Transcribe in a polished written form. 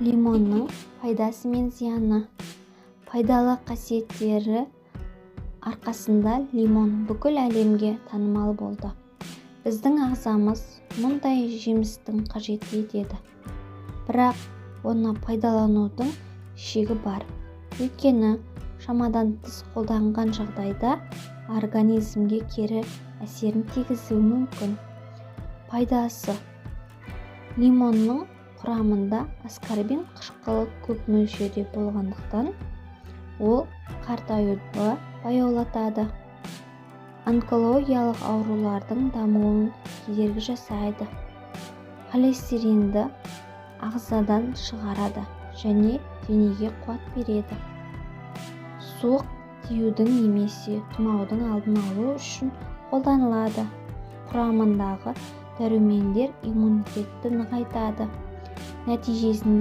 Лимонның пайдасы мен зияны. Пайдалы қасиеттері арқасында лимон бүкіл әлемге танымал болды. Біздің ағзамыз мұндай жемістің қажет етеді. Бірақ оны пайдаланудың шегі бар. Өйткені шамадан тыс қолданған жағдайда организмге кері әсерін тигізуі мүмкін. Пайдасы. Лимонның құрамында аскорбин қышқылы көп мөлшерде болғандықтан ол қартаюды баяулатады. Онкологиялық аурулардың дамуын кедергі жасайды. Холестеринді ағзадан шығарады және денеге қуат береді. Суық тиюдің немесе тұмаудың алдын алу үшін қолданылады. Құрамындағы дәрумендер иммунитетті нығайтады. Нәтижесінде